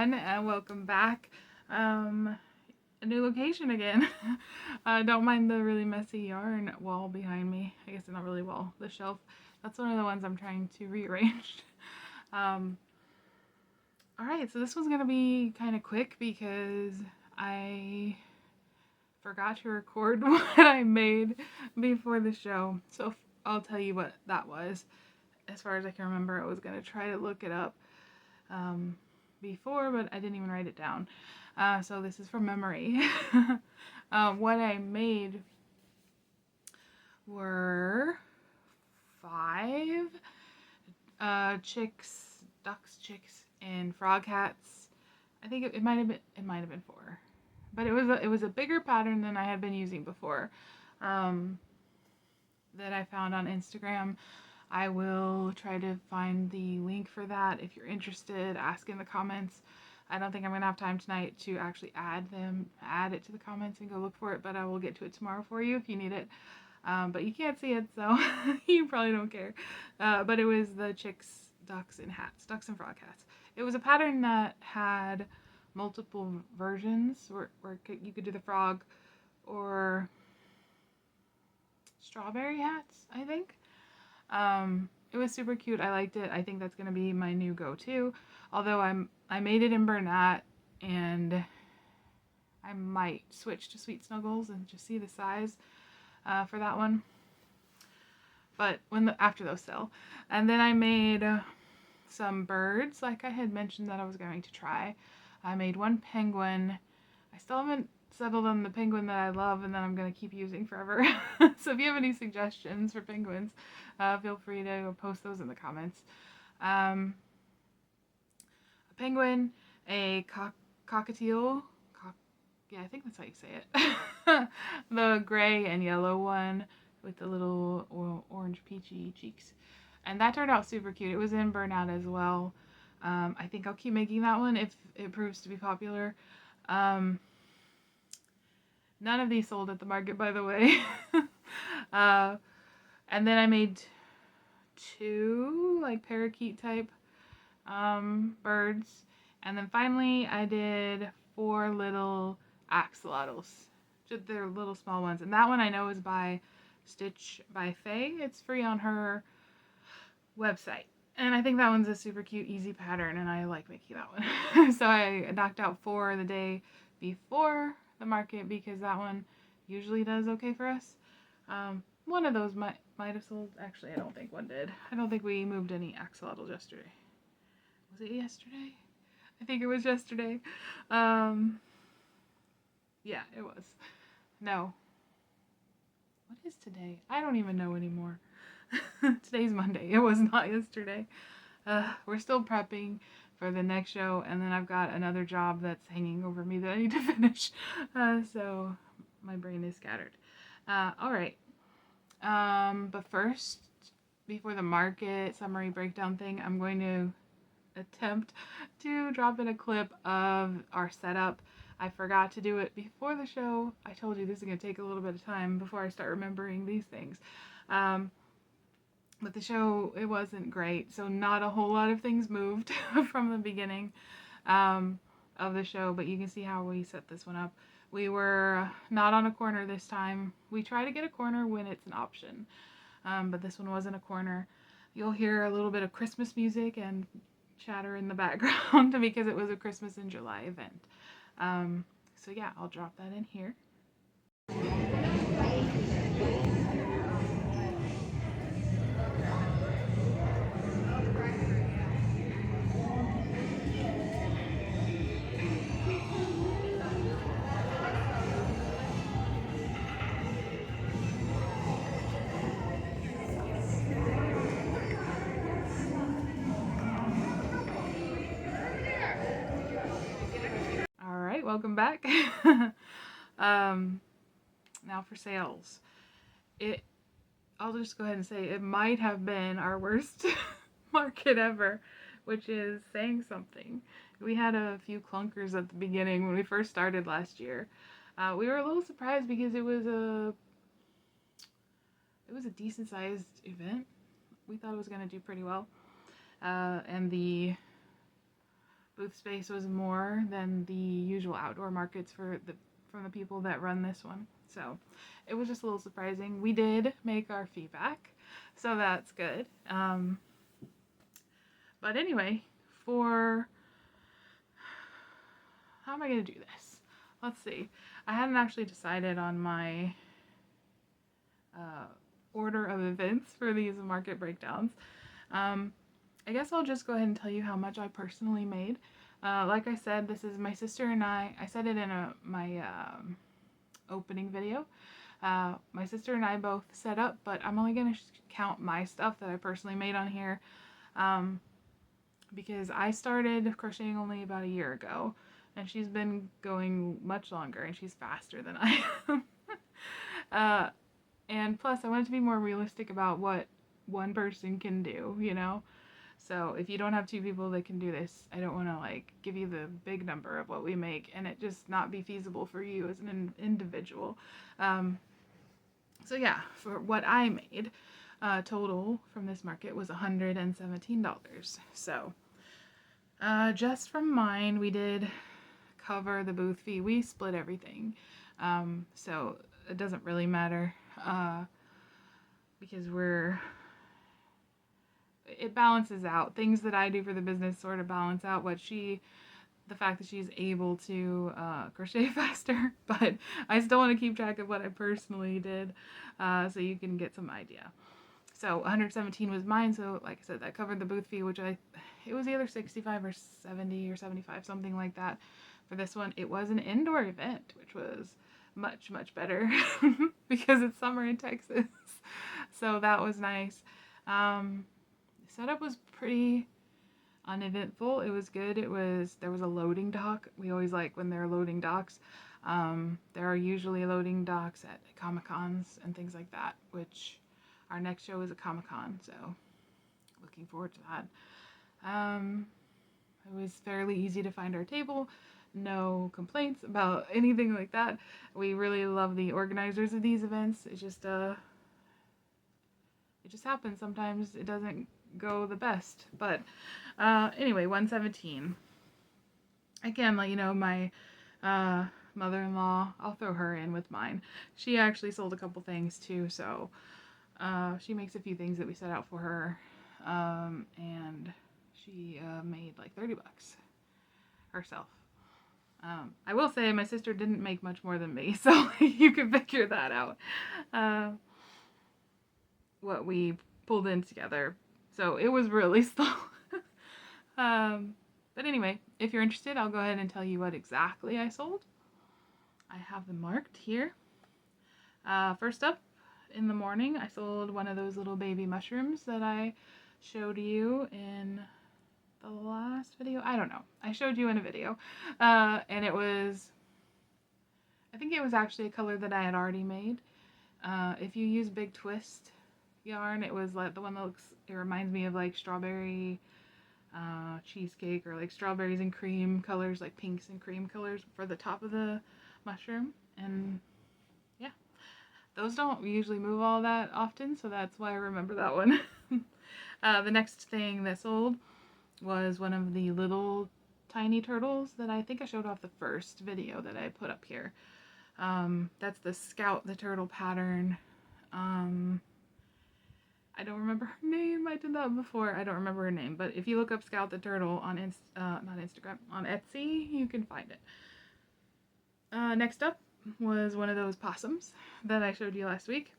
everyone, and welcome back. A new location again. Don't mind the really messy yarn wall behind me. I guess it's not really wall, the shelf. That's one of the ones I'm trying to rearrange. Um, Alright, so this one's going to be kind of quick because I forgot to record what I made before the show. So I'll tell you what that was. As far as I can remember, I was going to try to look it up before, but I didn't even write it down. So this is from memory. What I made were 5 ducks, chicks, and frog hats. I think it might have been 4, but it was a bigger pattern than I had been using before. That I found on Instagram. I will try to find the link for that. If you're interested, ask in the comments. I don't think I'm going to have time tonight to actually add it to the comments and go look for it, but I will get to it tomorrow for you if you need it. But you can't see it, so you probably don't care. But it was the chicks, ducks, and frog hats. It was a pattern that had multiple versions where you could do the frog or strawberry hats, I think. It was super cute. I liked it. I think that's going to be my new go-to. Although I made it in Bernat, and I might switch to Sweet Snuggles and just see the size for that one. But after those sell. And then I made some birds, like I had mentioned that I was going to try. I made one penguin. I still haven't settled on the penguin that I love and that I'm going to keep using forever. So if you have any suggestions for penguins, feel free to post those in the comments. A penguin, a cockatiel, I think that's how you say it. The gray and yellow one with the little orange peachy cheeks. And that turned out super cute. It was in Burnout as well. I think I'll keep making that one if it proves to be popular. None of these sold at the market, by the way. And then I made 2 like parakeet type birds. And then finally I did 4 little axolotls. Just they're little small ones. And that one I know is by Stitch by Faye. It's free on her website. And I think that one's a super cute, easy pattern, and I like making that one. So I knocked out 4 the day before the market because that one usually does okay for us. One of those might have sold. Actually, I don't think one did. I don't think we moved any axolotls yesterday. Was it yesterday? I think it was yesterday. Yeah, it was. No. What is today? I don't even know anymore. Today's Monday. It was not yesterday. We're still prepping for the next show, and then I've got another job that's hanging over me that I need to finish. So my brain is scattered. Alright. But first, before the market summary breakdown thing, I'm going to attempt to drop in a clip of our setup. I forgot to do it before the show. I told you this is going to take a little bit of time before I start remembering these things. But the show, it wasn't great, so not a whole lot of things moved from the beginning of the show, but you can see how we set this one up. We were not on a corner this time. We try to get a corner when it's an option, but this one wasn't a corner. You'll hear a little bit of Christmas music and chatter in the background because it was a Christmas in July event. So yeah, I'll drop that in here. Alright, welcome back. Now for sales. I'll just go ahead and say it might have been our worst market ever, which is saying something. We had a few clunkers at the beginning when we first started last year. We were a little surprised because it was a decent sized event. We thought it was going to do pretty well. And the booth space was more than the usual outdoor markets from the people that run this one. So it was just a little surprising. We did make our fee back, so that's good. But anyway, for how am I going to do this? Let's see. I hadn't actually decided on my order of events for these market breakdowns. I guess I'll just go ahead and tell you how much I personally made. Like I said, this is my sister and I said it in my opening video. My sister and I both set up, but I'm only going to count my stuff that I personally made on here, because I started crocheting only about a year ago, and she's been going much longer, and she's faster than I am. And plus, I wanted to be more realistic about what one person can do, you know? So if you don't have 2 people that can do this, I don't want to like give you the big number of what we make and it just not be feasible for you as an individual. So yeah, for what I made, total from this market was $117. So just from mine, we did cover the booth fee. We split everything, so it doesn't really matter, because it balances out. Things that I do for the business sort of balance out the fact that she's able to crochet faster, but I still want to keep track of what I personally did, so you can get some idea. So 117 was mine, so like I said, that covered the booth fee, which it was either 65 or 70 or 75, something like that for this one. It was an indoor event, which was much, much better because it's summer in Texas. So that was nice. Setup was pretty uneventful. It was good. There was a loading dock. We always like when there are loading docks. There are usually loading docks at Comic-Cons and things like that, which our next show is a Comic-Con, so looking forward to that. It was fairly easy to find our table. No complaints about anything like that. We really love the organizers of these events. It just happens. Sometimes it doesn't go the best. But anyway, 117. Again, like, you know, my mother-in-law, I'll throw her in with mine. She actually sold a couple things too, so she makes a few things that we set out for her, and she made like $30 herself. I will say my sister didn't make much more than me, so you can figure that out, what we pulled in together. So it was really slow. But anyway, if you're interested, I'll go ahead and tell you what exactly I sold. I have them marked here. First up, in the morning, I sold one of those little baby mushrooms that I showed you in the last video. I don't know. I showed you in a video. And it was, I think it was actually a color that I had already made. If you use Big Twist yarn, it was like the one that it reminds me of like strawberry cheesecake, or like strawberries and cream colors, like pinks and cream colors for the top of the mushroom. And yeah, those don't usually move all that often, so that's why I remember that one. The next thing that sold was one of the little tiny turtles that I think I showed off the first video that I put up here. That's the Scout the Turtle pattern. I don't remember her name. I did that before. I don't remember her name, but if you look up Scout the Turtle on not Instagram, on Etsy, you can find it. Next up was one of those possums that I showed you last week.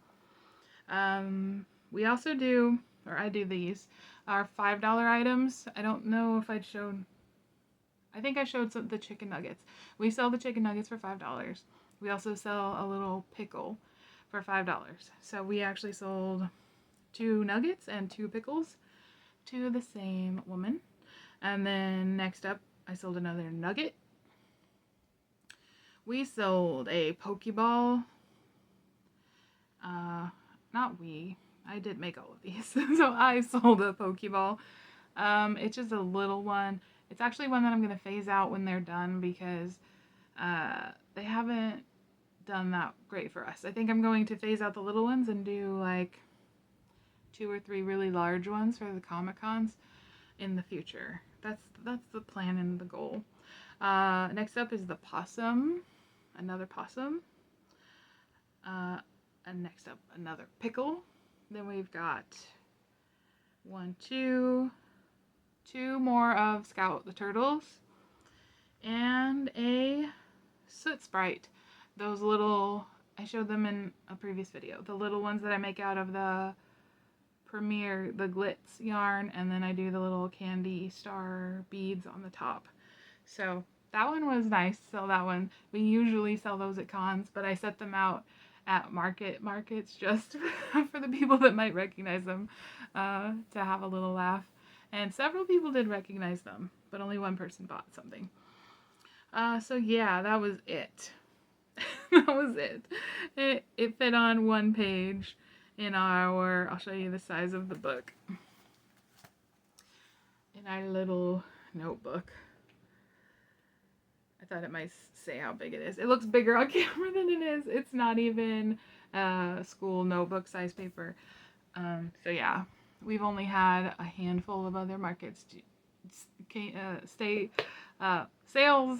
We also do, or I do these, are $5 items. I don't know if I think I showed the chicken nuggets. We sell the chicken nuggets for $5. We also sell a little pickle for $5. So we actually sold 2 nuggets and 2 pickles to the same woman. And then next up, I sold another nugget. We sold a Pokeball. I did make all of these. So I sold a Pokeball. It's just a little one. It's actually one that I'm going to phase out when they're done, because they haven't done that great for us. I think I'm going to phase out the little ones and do like 2 or 3 really large ones for the Comic-Cons in the future. that's the plan and the goal. Next up is the possum, another possum. And next up, another pickle. Then we've got two more of Scout the turtles, and a soot sprite. Those little, I showed them in a previous video. The little ones that I make out of the the glitz yarn, and then I do the little candy star beads on the top. So that one was nice to sell that one. We usually sell those at cons, but I set them out at markets just for the people that might recognize them, to have a little laugh. And several people did recognize them, but only one person bought something. So yeah, that was it. That was it. It fit on one page in our, I'll show you the size of the book, in our little notebook. I thought it might say how big it is. It looks bigger on camera than it is. It's not even school notebook size paper. So yeah, we've only had a handful of other markets. Sales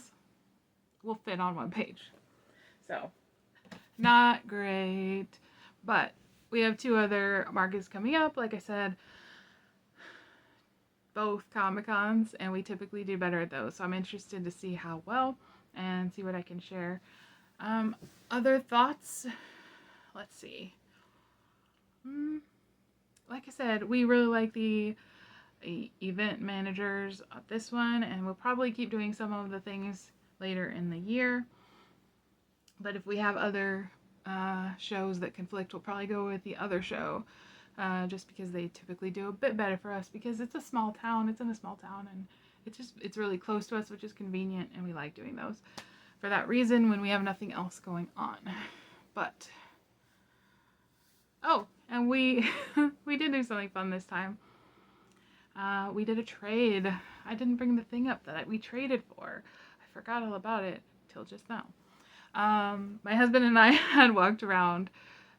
will fit on one page. So not great, but we have 2 other markets coming up. Like I said, both Comic-Cons, and we typically do better at those. So I'm interested to see how well and see what I can share. Other thoughts? Let's see. Like I said, we really like the event managers of this one, and we'll probably keep doing some of the things later in the year. But if we have other shows that conflict, we'll probably go with the other show, just because they typically do a bit better for us, because it's a small town. It's in a small town, and it's really close to us, which is convenient, and we like doing those for that reason when we have nothing else going on. But oh, and we we did do something fun this time. We did a trade. I didn't bring the thing up that we traded for. I forgot all about it till just now. My husband and I had walked around.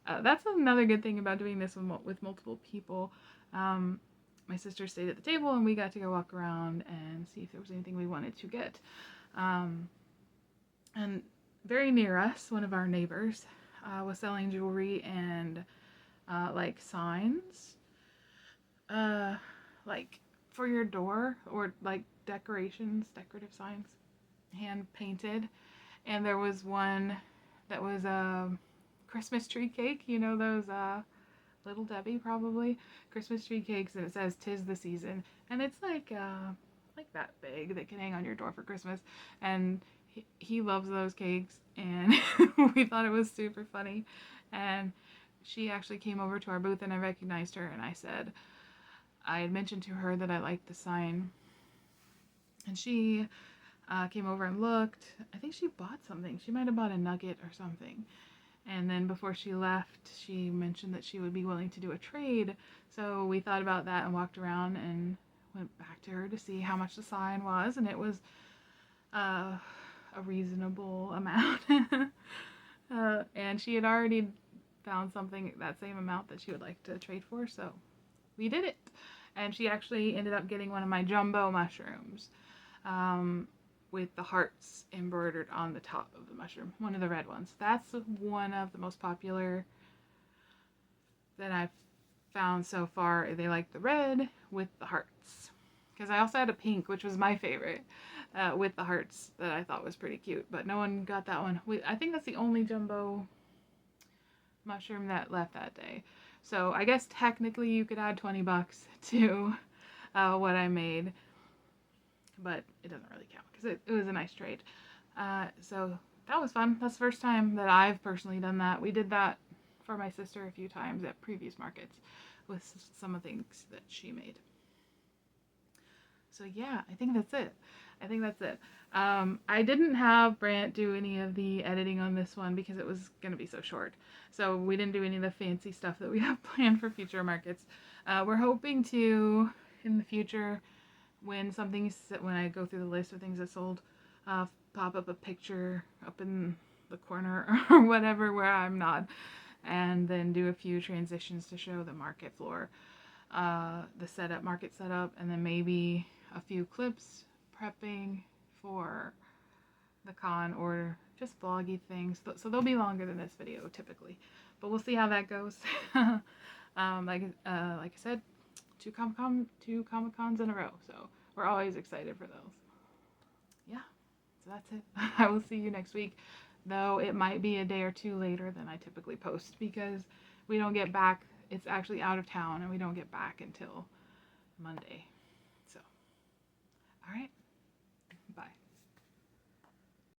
That's another good thing about doing this with multiple people. My sister stayed at the table, and we got to go walk around and see if there was anything we wanted to get. And very near us, one of our neighbors was selling jewelry and like signs, like for your door, or like decorative signs, hand painted. And there was one that was a Christmas tree cake, you know, those Little Debbie probably Christmas tree cakes, and it says "'Tis the season," and it's like that big that can hang on your door for Christmas. And he loves those cakes, and we thought it was super funny. And she actually came over to our booth, and I recognized her, and I had mentioned to her that I liked the sign, and she came over and looked. I think she bought something. She might have bought a nugget or something. And then before she left, she mentioned that she would be willing to do a trade. So we thought about that and walked around and went back to her to see how much the sign was. And it was a reasonable amount. And she had already found something that same amount that she would like to trade for. So we did it. And she actually ended up getting one of my jumbo mushrooms, with the hearts embroidered on the top of the mushroom, one of the red ones. That's one of the most popular that I've found so far. They like the red with the hearts, because I also had a pink, which was my favorite, with the hearts, that I thought was pretty cute, but no one got that one. I think that's the only jumbo mushroom that left that day. So I guess technically you could add $20 to what I made, but it doesn't really count because it was a nice trade. So that was fun. That's the first time that I've personally done that. We did that for my sister a few times at previous markets with some of the things that she made. So yeah, I think that's it. I didn't have Brant do any of the editing on this one because it was going to be so short. So we didn't do any of the fancy stuff that we have planned for future markets. We're hoping to, in the future, when I go through the list of things that sold, pop up a picture up in the corner or whatever where I'm not, and then do a few transitions to show the market floor, the market setup, and then maybe a few clips prepping for the con or just vloggy things. So they'll be longer than this video typically, but we'll see how that goes. Like I said, two Comic Cons in a row, so we're always excited for those. Yeah, so that's it. I will see you next week, though it might be a day or two later than I typically post because we don't get back. It's actually out of town and we don't get back until Monday. So, all right.